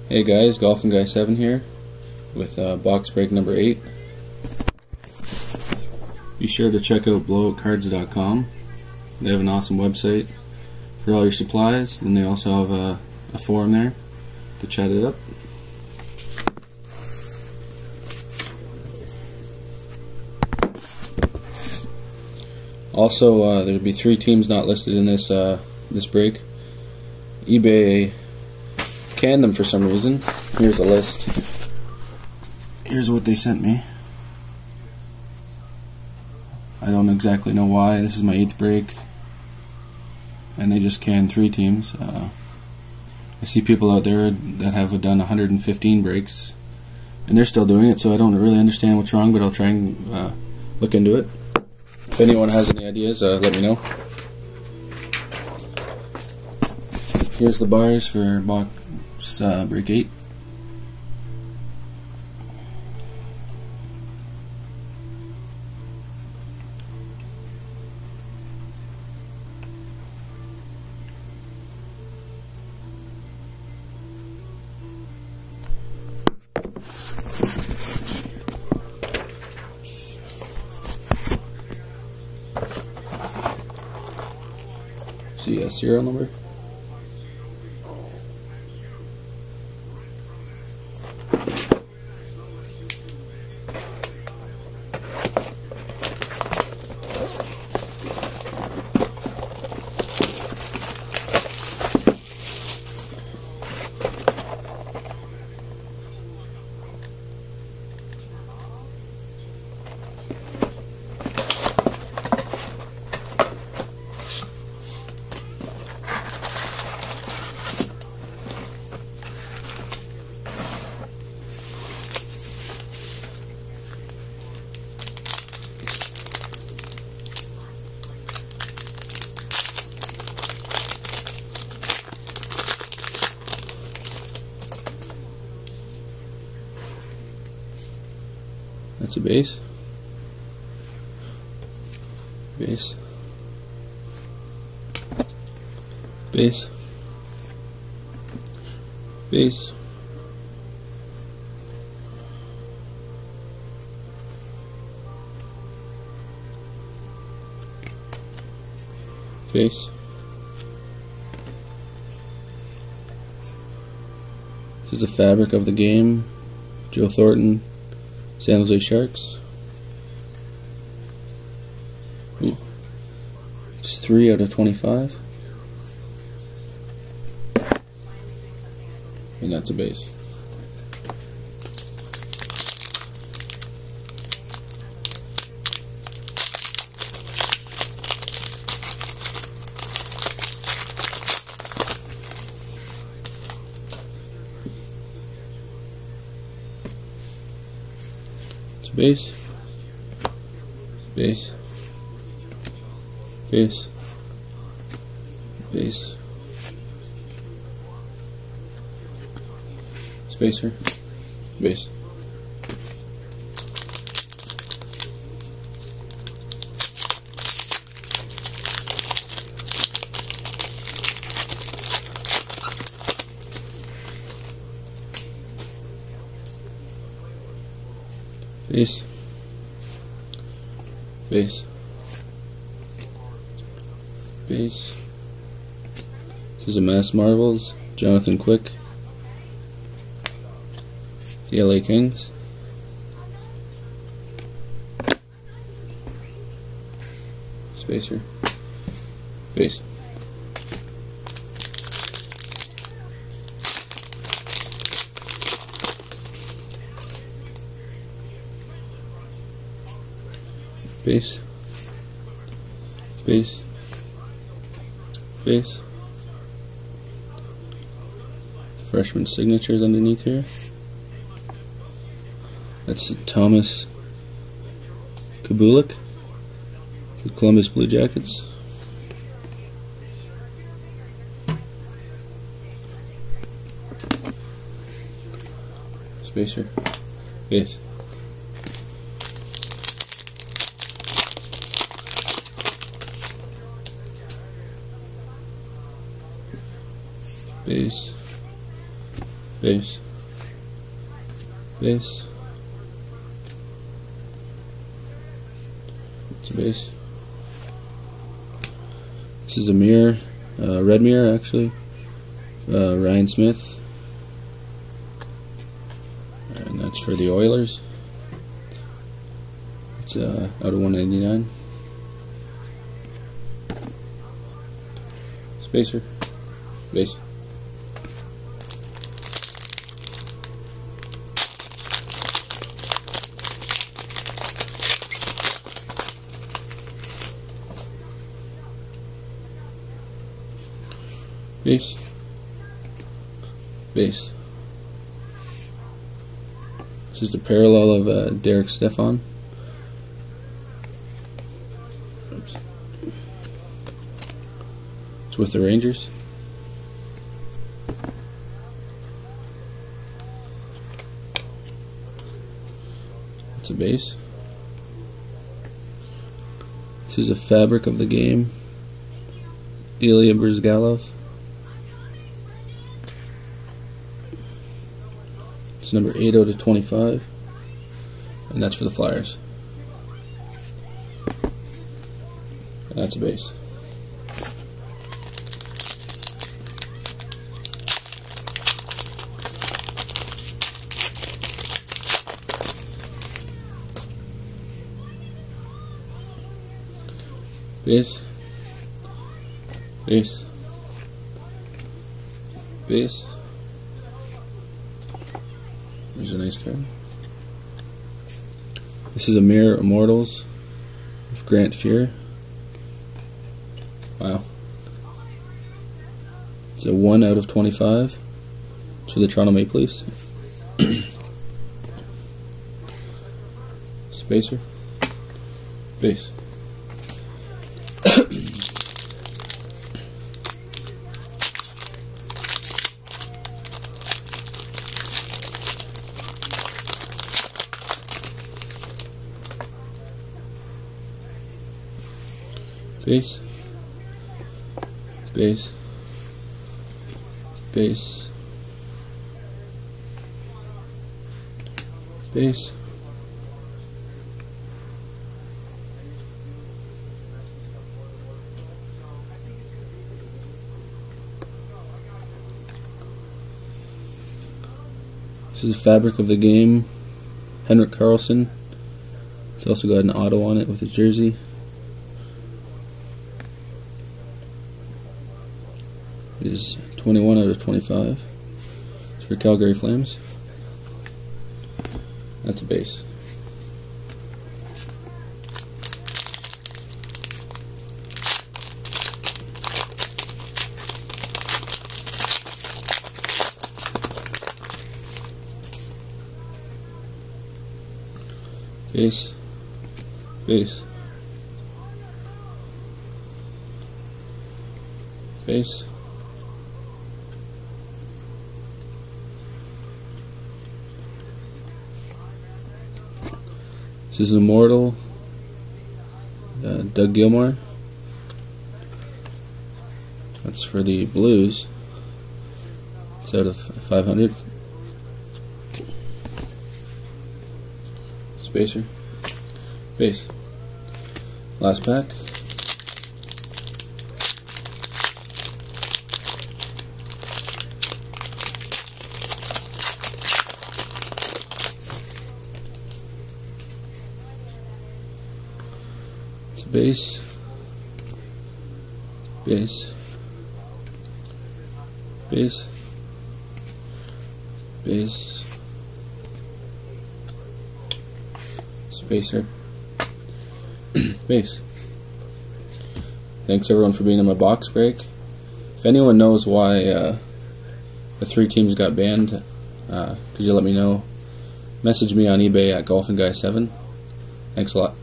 Hey guys, Golfinguy7 here with box break number 8. Be sure to check out blowoutcards.com. They have an awesome website for all your supplies, and they also have a forum there to chat it up. Also, there'll be 3 teams not listed in this this break. eBay canned them for some reason. Here's a list. Here's what they sent me. I don't exactly know why. This is my 8th break, and they just canned 3 teams. I see people out there that have done 115 breaks, and they're still doing it, so I don't really understand what's wrong, but I'll try and look into it. If anyone has any ideas, let me know. Here's the bars for box break 8. See a serial number. That's a base. Base. Base. Base. Base. This is the fabric of the game. Joe Thornton, San Jose Sharks. Ooh. It's 3 out of 25. And that's a base. Base, base, base, base, spacer, base. Base, base, base. This is a Mass Marvels, Jonathan Quick, the LA Kings. Spacer, base. Base, base, base. Freshman signatures underneath here. That's Thomas Kabulik, the Columbus Blue Jackets. Spacer, base. base, base, base. It's a base. This is a mirror, red mirror actually. Ryan Smith, and that's for the Oilers. It's out of 199. Spacer, base. Base, base. This is the parallel of Derek Stefan. Oops. It's with the Rangers. It's a base. This is a fabric of the game. Ilya Bryzgalov. It's number 8 out of 25, and that's for the Flyers. And that's a base. Base, base, base. There's a nice card. This is a Mirror Immortals with Grant Fuhr. Wow. It's a 1 out of 25. It's for the Toronto Maple Leafs. Spacer. Base. Base, base, base, base, this is the fabric of the game, Henrik Karlsson. It's also got an auto on it with his jersey. It is 21 out of 25. It's for Calgary Flames. That's a base. Base. Base. Base. This is Immortal, Doug Gilmour. That's for the Blues. It's out of 500. Spacer. Base. Last pack. Base, base, base, base, spacer, base. Thanks everyone for being in my box break. If anyone knows why the 3 teams got banned, could you let me know? Message me on eBay at Golfinguy7. Thanks a lot.